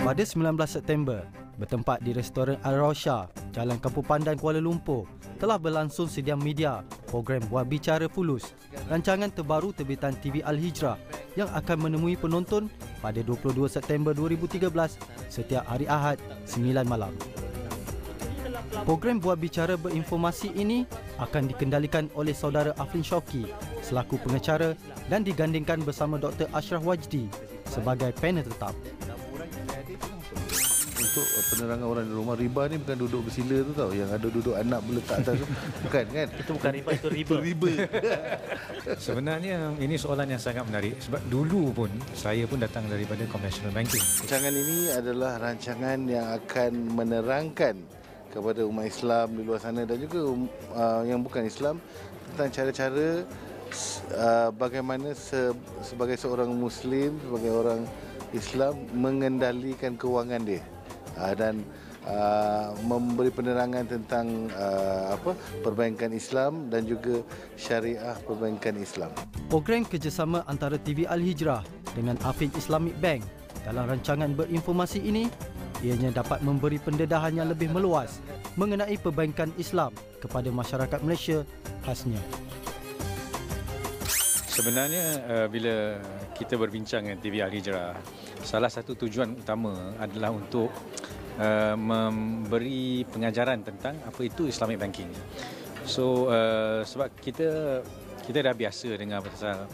Pada 19 September, bertempat di Restoran Al-Rausha, Jalan Kampung Pandan, Kuala Lumpur, telah berlangsung sidang media program Buah Bicara Fulus, rancangan terbaru terbitan TV Al-Hijrah yang akan menemui penonton pada 22 September 2013 setiap hari Ahad 9 malam. Program Buah Bicara Berinformasi ini akan dikendalikan oleh saudara Afrin Shauki selaku pengacara dan digandingkan bersama Dr. Ashraf Wajdi sebagai panel tetap. Untuk penerangan orang di rumah, riba ni bukan duduk bersila tu tau, yang ada duduk anak meletak atas tu. Bukan kan? Itu bukan riba, itu riba. Riba. Sebenarnya ini soalan yang sangat menarik sebab dulu pun saya pun datang daripada conventional banking. Rancangan ini adalah rancangan yang akan menerangkan kepada umat Islam di luar sana dan juga yang bukan Islam tentang cara-cara bagaimana sebagai seorang Muslim, sebagai orang Islam mengendalikan kewangan dia. Dan memberi penerangan tentang perbankan Islam dan juga syariah perbankan Islam. Program kerjasama antara TV Al-Hijrah dengan Afin Islamic Bank dalam rancangan berinformasi ini ianya dapat memberi pendedahan yang lebih meluas mengenai perbankan Islam kepada masyarakat Malaysia khasnya. Sebenarnya bila kita berbincang dengan TV Al-Hijrah, salah satu tujuan utama adalah untuk memberi pengajaran tentang apa itu Islamic Banking. So sebab kita dah biasa dengar pasal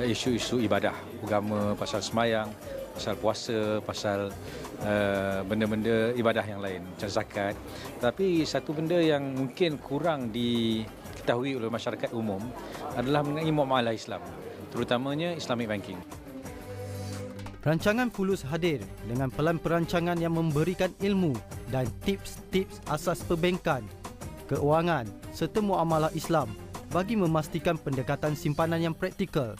isu-isu ibadah agama, pasal semayang, pasal puasa, pasal benda-benda ibadah yang lain, macam zakat. Tapi satu benda yang mungkin kurang diketahui oleh masyarakat umum adalah mengenai muamalah Islam, terutamanya Islamic Banking. Rancangan Fulus hadir dengan pelan perancangan yang memberikan ilmu dan tips-tips asas perbankan, keuangan serta muamalah Islam bagi memastikan pendekatan simpanan yang praktikal,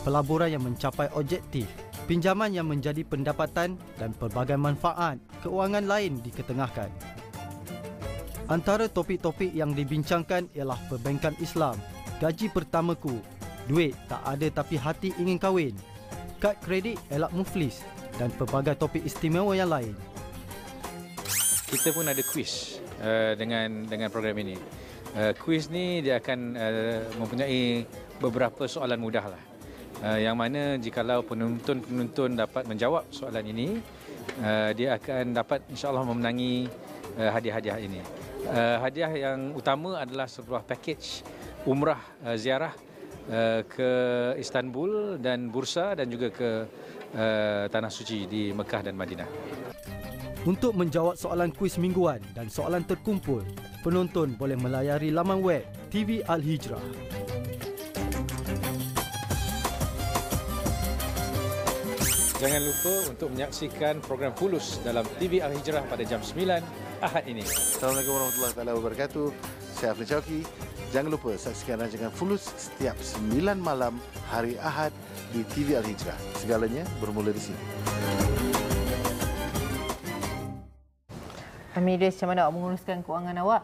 pelaburan yang mencapai objektif, pinjaman yang menjadi pendapatan dan pelbagai manfaat keuangan lain diketengahkan. Antara topik-topik yang dibincangkan ialah perbankan Islam, gaji pertamaku, duit tak ada tapi hati ingin kahwin, kad kredit elak muflis dan pelbagai topik istimewa yang lain. Kita pun ada kuis dengan program ini. Kuis ni dia akan mempunyai beberapa soalan mudah lah. Yang mana jikalau penonton dapat menjawab soalan ini, dia akan dapat insya-Allah memenangi hadiah-hadiah ini. Hadiah yang utama adalah sebuah pakej umrah ziarah ke Istanbul dan Bursa dan juga ke Tanah Suci di Mekah dan Madinah. Untuk menjawab soalan kuis mingguan dan soalan terkumpul, penonton boleh melayari laman web TV Al-Hijrah. Jangan lupa untuk menyaksikan program Fulus dalam TV Al-Hijrah pada jam 9 Ahad ini. Assalamualaikum warahmatullahi wabarakatuh. Saya Afrin Shauki. Jangan lupa saksikan rancangan Fulus setiap 9 malam hari Ahad di TV Al-Hijrah. Segalanya bermula di sini. Amiris, macam mana awak menguruskan kewangan awak?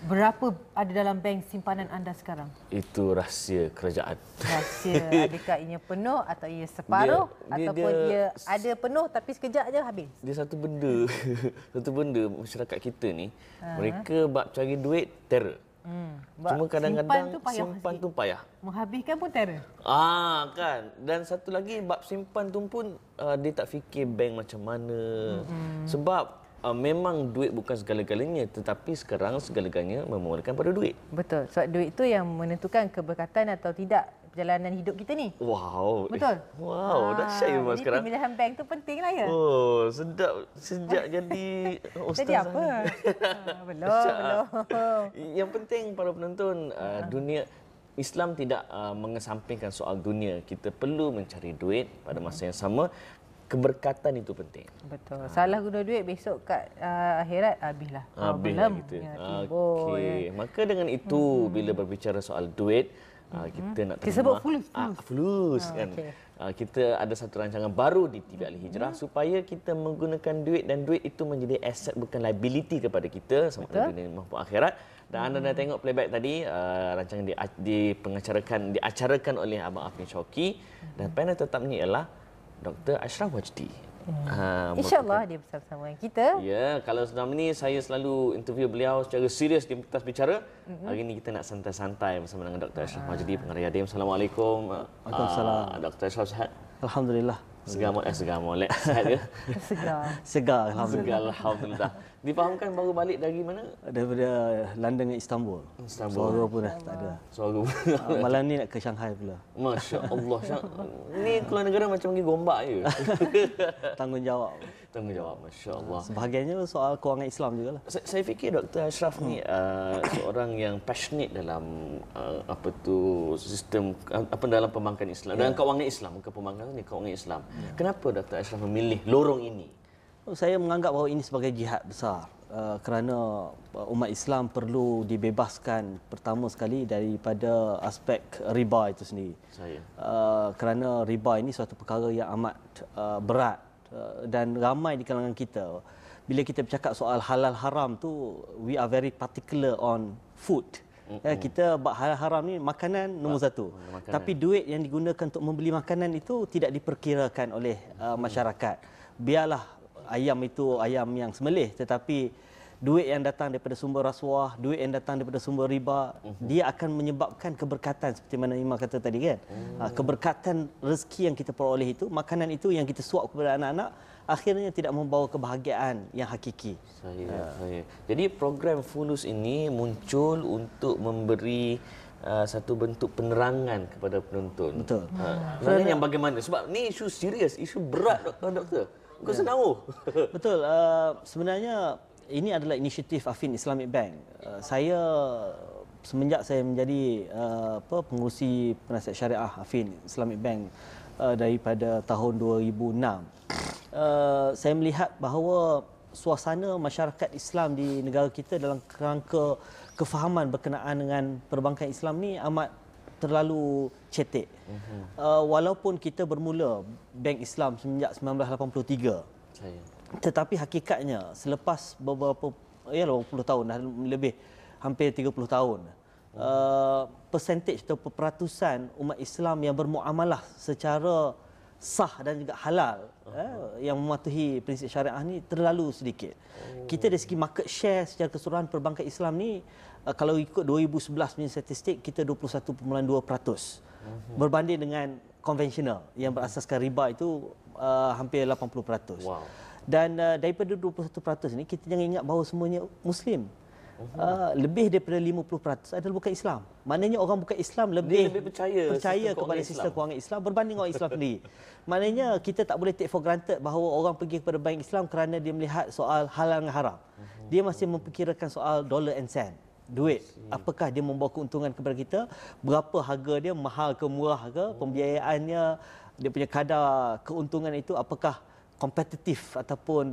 Berapa ada dalam bank simpanan anda sekarang? Itu rahsia kerajaan. Rahsia. Adakah ianya penuh atau ia separuh? Ataupun dia ada penuh tapi sekejap aja habis? Dia satu benda. Satu benda masyarakat kita ni, mereka bab cari duit terror. Cuma kadang-kadang simpan tu payah. Menghabiskan pun terror. Kan. Dan satu lagi bab simpan tu pun dia tak fikir bank macam mana. Sebab memang duit bukan segala-galanya, tetapi sekarang segala-galanya memerlukan pada duit. Betul. Sebab duit itu yang menentukan keberkatan atau tidak perjalanan hidup kita ni. Wow. Betul. Wow, dahsyat ya Mas sekarang. Pemilihan bank tu penting lah ya. Oh, sedap sejak jadi ustaz. Jadi apa? Belum. Yang penting para penonton, dunia Islam tidak mengesampingkan soal dunia. Kita perlu mencari duit pada masa yang sama. Keberkatan itu penting. Betul. Salah guna duit besok kat akhirat habislah. Habislah gitu. Okey. Maka dengan itu bila berbicara soal duit, kita nak kita sebut fulus kan. Okay. Kita ada satu rancangan baru di TV Al-Hijrah supaya kita menggunakan duit dan duit itu menjadi aset bukan liability kepada kita sama ada dunia maupun akhirat. Dan anda dah tengok playback tadi, rancangan diacarakan oleh Abang Afrin Shauki dan panel tetapnya ialah Dr. Ashraf Wajdi. InsyaAllah dia bersama-sama dengan kita. Ya, kalau selama ni saya selalu interview beliau secara serius di Pentas Bicara. Hari ini kita nak santai-santai bersama dengan Dr. Ashraf Wajdi, pengarah Yadim. Assalamualaikum. Waalaikumsalam. Dr. Ashraf sihat? Alhamdulillah. Segar molek sihat ke? Segar, alhamdulillah. Segar, alhamdulillah. Difahamkan baru balik dari mana? Daripada London ke Istanbul. Suara pun dah tak ada. Suara. Malam ni nak ke Shanghai pula. Masya Allah. Ni keluar negara macam pergi gombak je. Tanggungjawab. Tanggungjawab, Masya Allah. Sebahagiannya soal kewangan Islam juga lah. Saya fikir Dr. Ashraf ni seorang yang passionate dalam sistem dalam perbankan Islam, dalam kewangan Islam, bukan perbankan ni, kewangan Islam. Kenapa Dr. Ashraf memilih lorong ini? Saya menganggap bahawa ini sebagai jihad besar kerana umat Islam perlu dibebaskan pertama sekali daripada aspek riba itu sendiri. Kerana riba ini suatu perkara yang amat berat dan ramai di kalangan kita. Bila kita bercakap soal halal haram tu, we are very particular on food. Kita buat halal haram ni makanan nombor satu. Tapi duit yang digunakan untuk membeli makanan itu tidak diperkirakan oleh masyarakat. Biarlah ayam itu ayam yang sembelih, tetapi duit yang datang daripada sumber rasuah, duit yang datang daripada sumber riba, dia akan menyebabkan keberkatan seperti mana Imam kata tadi kan. Keberkatan rezeki yang kita peroleh itu, makanan itu yang kita suap kepada anak-anak, akhirnya tidak membawa kebahagiaan yang hakiki. Jadi program Fulus ini muncul untuk memberi satu bentuk penerangan kepada penonton. Betul. Penerangan yang bagaimana? Sebab ni isu serius, isu berat doktor. Bukan senang. Betul. Sebenarnya ini adalah inisiatif Affin Islamic Bank. Saya semenjak saya menjadi pengurusi penasihat syariah Affin Islamic Bank daripada tahun 2006, saya melihat bahawa suasana masyarakat Islam di negara kita dalam kerangka kefahaman berkenaan dengan perbankan Islam ni amat terlalu cetek. Walaupun kita bermula Bank Islam semenjak 1983. Tetapi hakikatnya selepas beberapa 20 tahun, dah lebih hampir 30 tahun, persentage atau peratusan umat Islam yang bermuamalah secara sah dan juga halal yang mematuhi prinsip syariah ni terlalu sedikit. Kita dari segi market share secara keseluruhan perbankan Islam ni, kalau ikut 2011 punya statistik, kita 21.2%. Berbanding dengan konvensional yang berasaskan riba itu hampir 80%. Wow. Dan daripada 21% ini, kita jangan ingat bahawa semuanya Muslim. Lebih daripada 50% adalah bukan Islam. Maknanya orang bukan Islam lebih percaya kepada sistem kewangan Islam berbanding orang Islam sendiri. Maknanya kita tak boleh take for granted bahawa orang pergi kepada bank Islam kerana dia melihat soal halal dan haram. Dia masih memfikirkan soal dollar and cent. Duit, apakah dia membawa keuntungan kepada kita, berapa harga dia, mahal ke murah ke, pembiayaannya, dia punya kadar keuntungan itu apakah kompetitif ataupun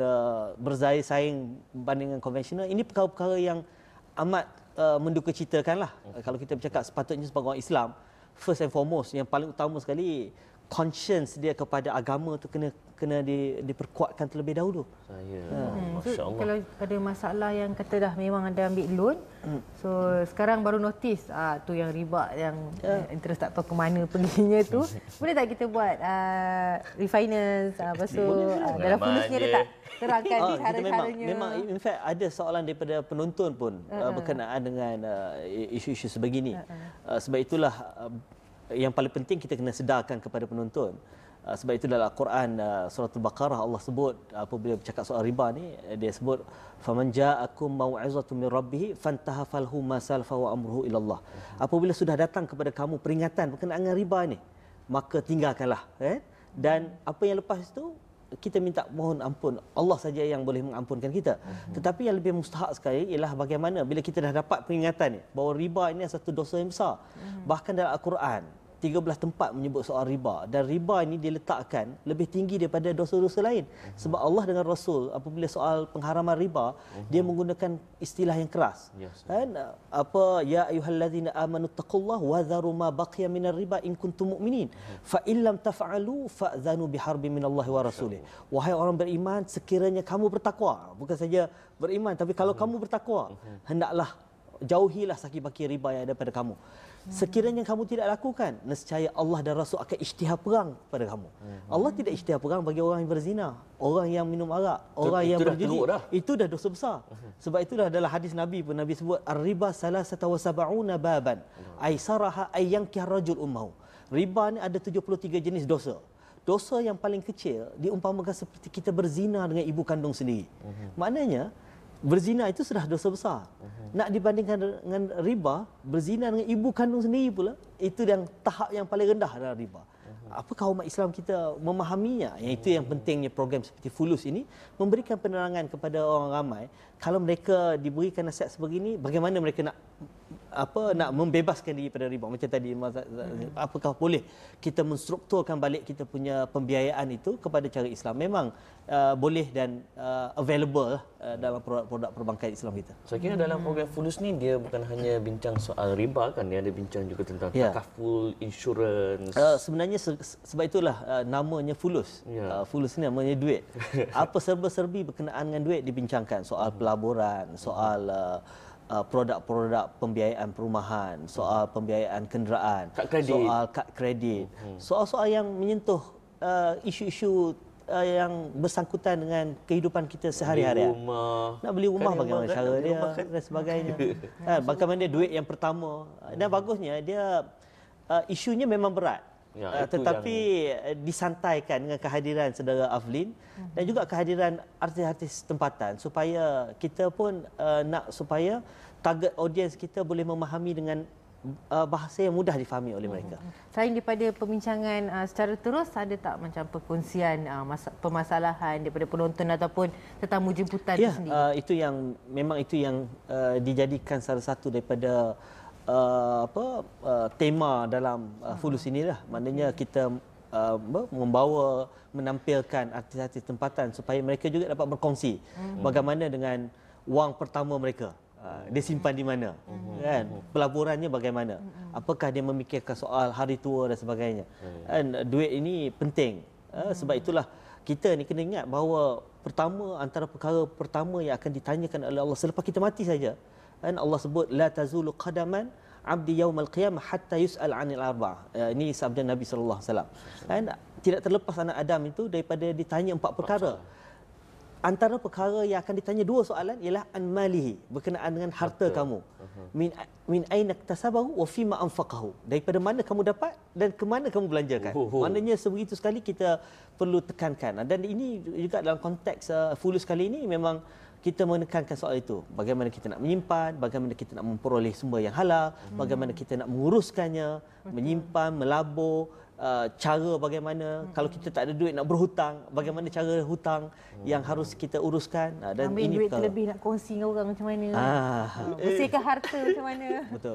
bersaing berbanding dengan konvensional. Ini perkara-perkara yang amat mendukacitakanlah. Kalau kita bercakap sepatutnya sebagai orang Islam, first and foremost, yang paling utama sekali, conscience dia kepada agama tu kena diperkuatkan terlebih dahulu. So, kalau ada masalah yang kata dah memang ada ambil loan, so sekarang baru notice tu yang riba yang interest tak tahu ke mana perginya tu, boleh tak kita buat refinance, lepas tu dalam Fulusnya dia tak terangkan cara-caranya. Memang in fact ada soalan daripada penonton pun berkenaan dengan isu-isu sebegini. Sebab itulah yang paling penting kita kena sedarkan kepada penonton. Sebab itu dalam Al-Quran surah Al-Baqarah Allah sebut apabila bercakap soal riba ni, dia sebut faman ja'akum mau'izatun min rabbih fantaha falhu ma salfa wa amruhu ila Allah. Apabila sudah datang kepada kamu peringatan berkenaan dengan riba ni, maka tinggalkanlah, dan apa yang lepas itu kita minta mohon ampun. Allah saja yang boleh mengampunkan kita. Tetapi yang lebih mustahak sekali ialah bagaimana bila kita dah dapat peringatan ni bahawa riba ini adalah satu dosa yang besar. Bahkan dalam Al-Quran 13 tempat menyebut soal riba, dan riba ini diletakkan lebih tinggi daripada dosa-dosa lain. Sebab Allah dengan Rasul apabila soal pengharaman riba, dia menggunakan istilah yang keras. Kan? Ya ayyuhallazina amanu taqullaha wa dharu ma baqiya minar riba in kuntum mu'minin. Fa in lam taf'alu fa'dhanu biharbin minallahi wa rasulih. Wahai orang beriman, sekiranya kamu bertakwa, bukan saja beriman tapi kalau kamu bertakwa, hendaklah jauhilah saki-baki riba yang ada pada kamu. Sekiranya kamu tidak lakukan, nescaya Allah dan Rasul akan isytihar perang pada kamu. Allah tidak isytihar perang bagi orang yang berzina, orang yang minum arak, orang yang berjudi. Itu dah dosa besar. Sebab itulah dalam hadis Nabi pun Nabi sebut ar-riba salasata wa sab'una baban aisaraha ay yankih rajul ummahu. Riba ni ada 73 jenis dosa. Dosa yang paling kecil diumpamakan seperti kita berzina dengan ibu kandung sendiri. Maknanya berzina itu sudah dosa besar. Nak dibandingkan dengan riba, berzina dengan ibu kandung sendiri pula, itu yang tahap yang paling rendah dalam riba. Apakah umat Islam kita memahaminya? Yang itu yang pentingnya program seperti Fulus ini, memberikan penerangan kepada orang ramai. Kalau mereka diberikan nasihat sebegini, bagaimana mereka nak membebaskan diri pada riba? Macam tadi, apakah boleh kita menstrukturkan balik kita punya pembiayaan itu kepada cara Islam? Memang boleh dan available dalam produk perbankan Islam kita. Saya kira dalam program Fulus ni dia bukan hanya bincang soal riba kan, dia ada bincang juga tentang takaful, insurans. Sebenarnya sebab itulah namanya Fulus. Fulus ni namanya duit. Apa serba-serbi berkenaan dengan duit dibincangkan, soal pelaburan, soal produk-produk pembiayaan perumahan, soal pembiayaan kenderaan, soal kad kredit, soal-soal yang menyentuh isu-isu yang bersangkutan dengan kehidupan kita sehari-hari. Nak beli rumah bagaimana cara dia dan sebagainya. Bagaimana duit yang pertama. Dan bagusnya dia isunya memang berat. Tetapi disantaikan dengan kehadiran saudara Aflin dan juga kehadiran artis-artis tempatan supaya kita pun nak supaya target audiens kita boleh memahami dengan bahasa yang mudah difahami oleh mereka. Selain daripada perbincangan secara terus, ada tak macam perkongsian permasalahan daripada penonton ataupun tetamu jemputan itu sendiri? Itu yang memang dijadikan salah satu daripada tema dalam Fulus inilah. Maknanya kita menampilkan artis-artis tempatan supaya mereka juga dapat berkongsi bagaimana dengan wang pertama mereka. Dia simpan di mana, kan? Pelaburannya bagaimana? Apakah dia memikirkan soal hari tua dan sebagainya? Dan duit ini penting. Sebab itulah kita ni kena ingat bahawa antara perkara pertama yang akan ditanyakan oleh Allah selepas kita mati saja. Dan Allah sebut la tazulu qadaman abdi yaumal qiyamah hatta yus'al 'anil arba'. Ini sabda Nabi sallallahu alaihi wasallam. Dan tidak terlepas anak Adam itu daripada ditanya 4 perkara. Antara perkara yang akan ditanya 2 soalan ialah an malihi, berkenaan dengan harta kamu. Min aina iktasabahu wa fima anfaqahu. Daripada mana kamu dapat dan ke mana kamu belanjakan. Maknanya sebegitu sekali kita perlu tekankan. Dan ini juga dalam konteks Fulus kali ini memang kita menekankan soal itu. Bagaimana kita nak menyimpan, bagaimana kita nak memperoleh sumber yang halal, bagaimana kita nak menguruskannya, menyimpan, melabur, cara bagaimana kalau kita tak ada duit nak berhutang, bagaimana cara hutang yang harus kita uruskan. Dan ambil ini duit terlebih nak kongsi dengan orang macam mana, bersihkan harta macam mana. Betul.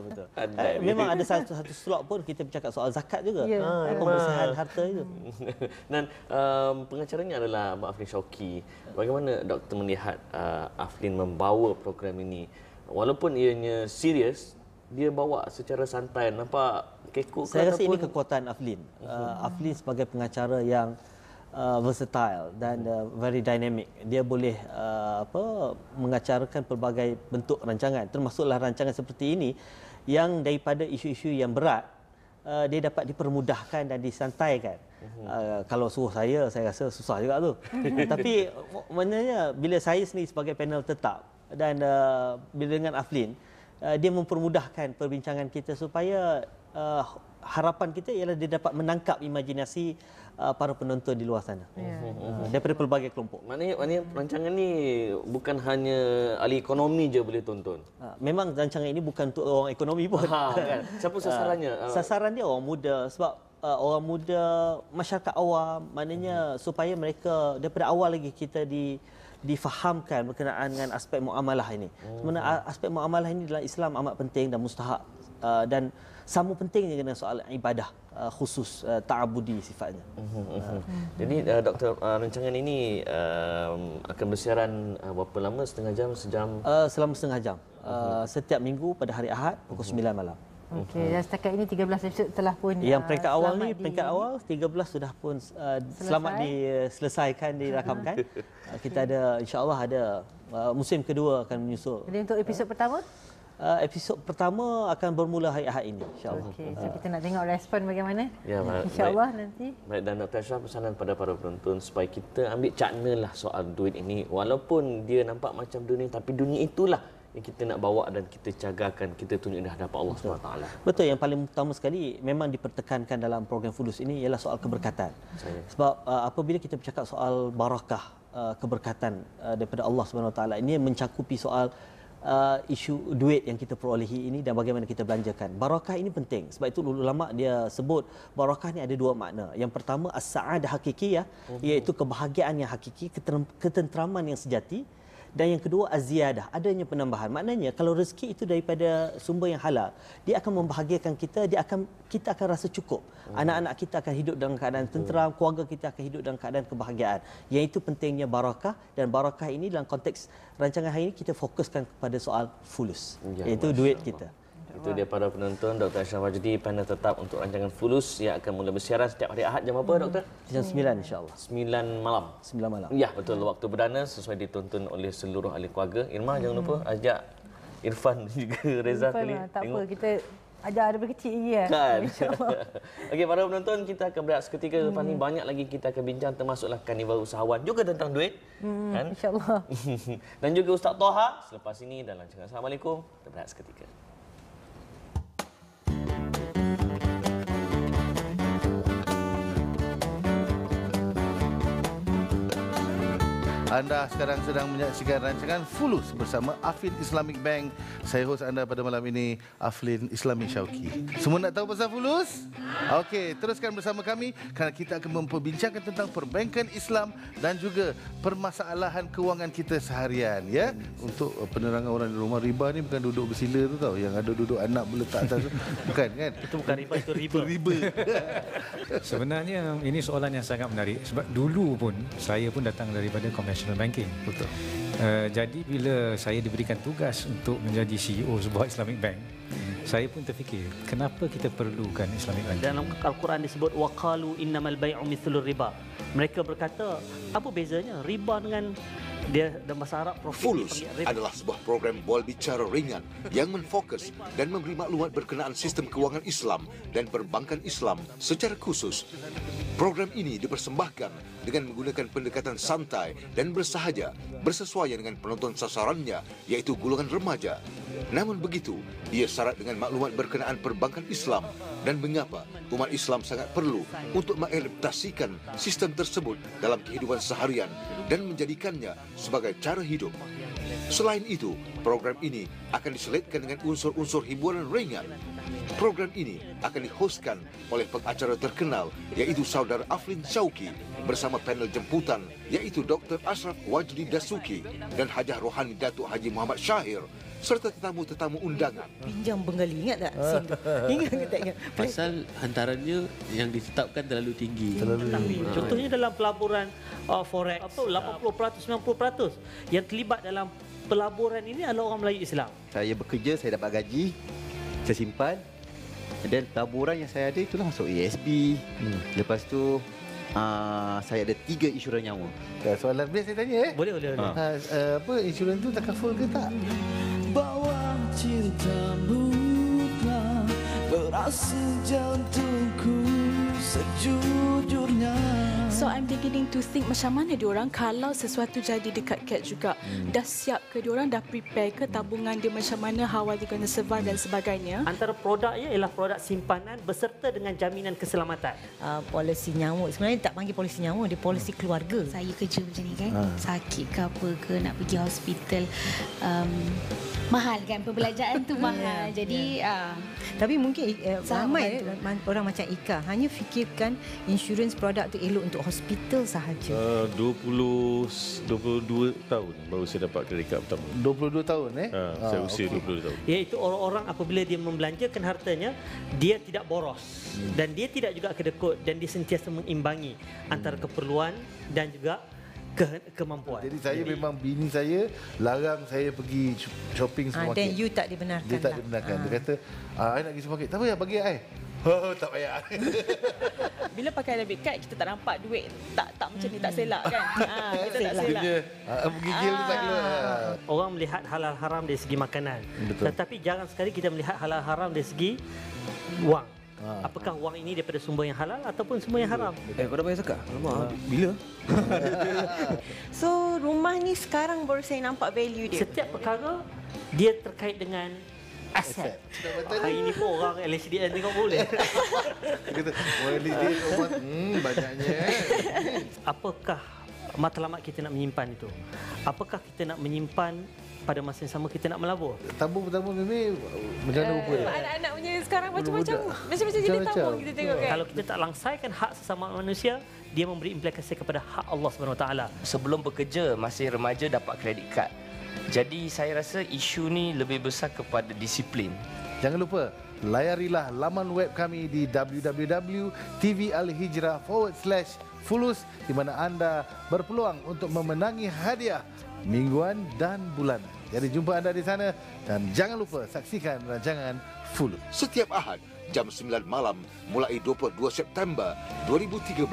Memang ada satu slot pun kita bercakap soal zakat juga, pembersihan harta itu. Dan pengacaranya adalah Mak Aflin Shauki. Bagaimana doktor melihat Aflin membawa program ini? Walaupun ianya serius, dia bawa secara santai, nampak kekok. Saya rasa ini kekuatan Aflin. Aflin sebagai pengacara yang versatile dan very dynamic. Dia boleh mengacarakan pelbagai bentuk rancangan, termasuklah rancangan seperti ini yang daripada isu-isu yang berat dia dapat dipermudahkan dan disantaikan. Kalau suruh saya rasa susah juga tu. Tapi maknanya bila saya sendiri sebagai panel tetap dan bila dengan Aflin, dia mempermudahkan perbincangan kita supaya harapan kita ialah dia dapat menangkap imajinasi para penonton di luar sana daripada pelbagai kelompok. Maknanya rancangan ni bukan hanya ahli ekonomi je boleh tonton. Memang rancangan ini bukan untuk orang ekonomi pun. Kan? Siapa sasarannya? Sasaran dia orang muda, sebab orang muda, masyarakat awam, maknanya supaya mereka daripada awal lagi kita difahamkan berkenaan dengan aspek muamalah ini. Sebenarnya aspek muamalah ini dalam Islam amat penting dan mustahak, dan sama pentingnya dengan soal ibadah khusus ta'abudi sifatnya. Jadi doktor, rancangan ini akan bersiaran berapa lama? Setengah jam, sejam? Selama setengah jam. Setiap minggu pada hari Ahad pukul 9 malam. Okey, dan setakat ini 13 episod telah pun yang peringkat awal ni, peringkat awal 13 sudah pun selamat diselesaikan, dirakamkan. Kita ada, insya-Allah ada musim kedua akan menyusul. Jadi untuk episod pertama? episod pertama akan bermula hari Ahad ini, insya-Allah. Okey, so kita nak tengok respon bagaimana. Ya, Insya-Allah nanti. Baik, dan Dr. Ashraf, pesanan pada para penonton supaya kita ambil cakna lah soal duit ini. Walaupun dia nampak macam dunia, tapi dunia itulah yang kita nak bawa dan kita cagakan, kita tunjuk di hadapan Allah SWT. Betul, yang paling utama sekali memang dipertekankan dalam program Fulus ini ialah soal keberkatan. Sebab apabila kita bercakap soal barakah, keberkatan daripada Allah SWT, ini mencakupi soal isu duit yang kita perolehi ini dan bagaimana kita belanjakan. Barakah ini penting. Sebab itu ulama dia sebut barakah ni ada dua makna. Yang pertama as-sa'adah hakikiyah, iaitu kebahagiaan yang hakiki, ketenteraman yang sejati. Dan yang kedua az-ziyadah, adanya penambahan. Maknanya kalau rezeki itu daripada sumber yang halal, dia akan membahagiakan kita, kita akan rasa cukup. Anak-anak kita akan hidup dalam keadaan tenteram, keluarga kita akan hidup dalam keadaan kebahagiaan. Yang itu pentingnya barakah, dan barakah ini dalam konteks rancangan hari ini kita fokuskan kepada soal fulus, iaitu duit kita. Itu dia para penonton, Dr. Ashraf Wajdi, panel tetap untuk rancangan Fulus yang akan mula bersiaran setiap hari Ahad jam apa, Doktor? Jam 9 insya-Allah. 9 malam. 9 malam. Ya, betul, waktu perdana sesuai ditonton oleh seluruh ahli keluarga. Irma jangan lupa ajak Irfan dan juga Reza kali. Tak apa, kita ajar daripada kecil lagi ya. Kan. Okey, para penonton, kita akan berehat seketika. Lepas ni banyak lagi kita akan bincang, termasuklah karnival usahawan juga tentang duit. Kan? InsyaAllah. Dan juga Ustaz Toha selepas ini dalam rancangan Assalamualaikum. Kita berehat seketika. Anda sekarang sedang menyaksikan rancangan Fulus bersama Affin Islamic Bank. Saya hos anda pada malam ini, Aflin Islami Syauqi. Semua nak tahu pasal Fulus? Okey, teruskan bersama kami kerana kita akan memperbincangkan tentang perbankan Islam dan juga permasalahan kewangan kita seharian, ya. Untuk penerangan orang di rumah, riba ni bukan duduk bersila tu tau, yang ada duduk anak meletak atas tu. Bukan kan? Itu bukan riba, itu riba. Riba. Sebenarnya ini soalan yang sangat menarik sebab dulu pun saya pun datang daripada conventional banking. Betul. Jadi bila saya diberikan tugas untuk menjadi CEO sebuah Islamic Bank, saya pun terfikir kenapa kita perlukan Islamic Bank. Dalam Al-Quran disebut waqalu innamal bai'u mithlur riba. Mereka berkata, apa bezanya riba dengan dia dalam bahasa Arab profit. Fulus adalah sebuah program bola bicara ringan yang menfokus dan memberi maklumat berkenaan sistem kewangan Islam dan perbankan Islam secara khusus. Program ini dipersembahkan dengan menggunakan pendekatan santai dan bersahaja bersesuaian dengan penonton sasarannya, iaitu golongan remaja. Namun begitu, ia syarat dengan maklumat berkenaan perbankan Islam dan mengapa umat Islam sangat perlu untuk mengadaptasikan sistem tersebut dalam kehidupan seharian dan menjadikannya sebagai cara hidup. Selain itu, program ini akan diselitkan dengan unsur-unsur hiburan ringan. Program ini akan dihostkan oleh pengacara terkenal iaitu Saudara Aflin Syauqi bersama panel jemputan iaitu Dr. Ashraf Wajdi Dasuki dan Hajah Rohani Datuk Haji Muhammad Syahir serta tetamu-tetamu undangan. Pinjam Bengali, ingat tak scene tu? Ingat ke tak ingat? Pasal hantarannya yang ditetapkan terlalu tinggi. Contohnya dalam pelaburan forex, 80%, 90% yang terlibat dalam pelaburan ini adalah orang Melayu Islam. Saya bekerja, saya dapat gaji, saya simpan. Dan taburan yang saya ada itulah masuk ASB. Lepas tu saya ada 3 insurans nyawa. Soalan biasa saya tanya Boleh. apa insurans tu tak cover ke tak? Bawa cintamu telah berasa jantungku sejujurnya. So I'm beginning to think macam mana diorang kalau sesuatu jadi dekat CAT juga. Dah siap ke diorang, dah prepare ke tabungan dia macam mana, how are they going to survive dan sebagainya. Antara produknya ialah produk simpanan beserta dengan jaminan keselamatan. Polisi nyawa, sebenarnya tak panggil polisi nyawa, dia polisi keluarga. Saya kerja macam ni kan, sakit ke apa ke, nak pergi hospital, mahal kan, perbelanjaan tu mahal. Jadi tapi mungkin ramai orang macam Ika hanya fikirkan insurans produk tu elok untuk hospital sahaja. 22 tahun baru saya dapat kredit kad pertama. 22 tahun saya usia 22 tahun. Iaitu orang-orang apabila dia membelanjakan hartanya, dia tidak boros dan dia tidak juga kedekut dan dia sentiasa mengimbangi antara keperluan dan juga kemampuan. Jadi saya memang bini saya larang saya pergi shopping supermarket. Dan you tak dibenarkan. Dia tak dibenarkan. Dia kata, I nak pergi supermarket. Tak payah bagi I. Oh, tak payah. Bila pakai debit card kita tak nampak duit tak macam ni, tak selak kan. Kita tak selak. Menggigil tu tak kena. Orang melihat halal haram dari segi makanan. Betul. Tetapi jarang sekali kita melihat halal haram dari segi wang. Apakah wang ini daripada sumber yang halal ataupun sumber yang haram? Kau dah bayar zakat? Alamak, bila? So, rumah ni sekarang baru saya nampak value dia. Setiap perkara dia terkait dengan aset. Hari ini pun orang LHDN tengok boleh. Kata, LHDN banyaknya. Apakah matlamat kita nak menyimpan itu? Apakah kita nak menyimpan pada masa yang sama kita nak melabur? Tabung Mimi macam mana rupa? Anak-anak punya sekarang macam-macam jenis tabung kita tengok kan. Kalau kita tak langsaikan hak sesama manusia, dia memberi implikasi kepada hak Allah SWT. Sebelum bekerja, masih remaja dapat kredit kad. Jadi saya rasa isu ni lebih besar kepada disiplin. Jangan lupa, layarilah laman web kami di www.tvalhijrah.com/fulus di mana anda berpeluang untuk memenangi hadiah mingguan dan bulanan. Jadi jumpa anda di sana dan jangan lupa saksikan rancangan Fulus. Setiap Ahad jam 9 malam mulai 22 September 2013.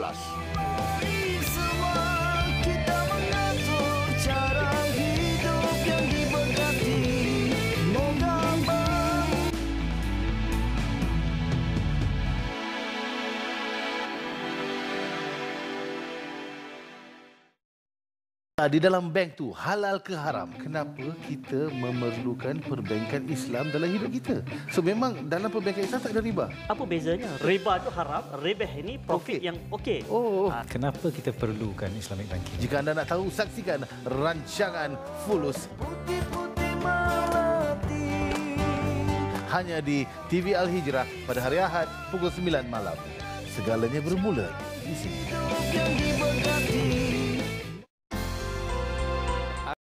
Di dalam bank tu halal ke haram? Kenapa kita memerlukan perbankan Islam dalam hidup kita? So memang dalam perbankan Islam tak ada riba. Apa bezanya? Riba itu haram, ribah ini profit yang okey. Kenapa kita perlukan Islamic banking? Jika anda nak tahu, saksikan rancangan Fulus hanya di TV Al Hijrah pada hari Ahad pukul 9 malam. Segalanya bermula di sini.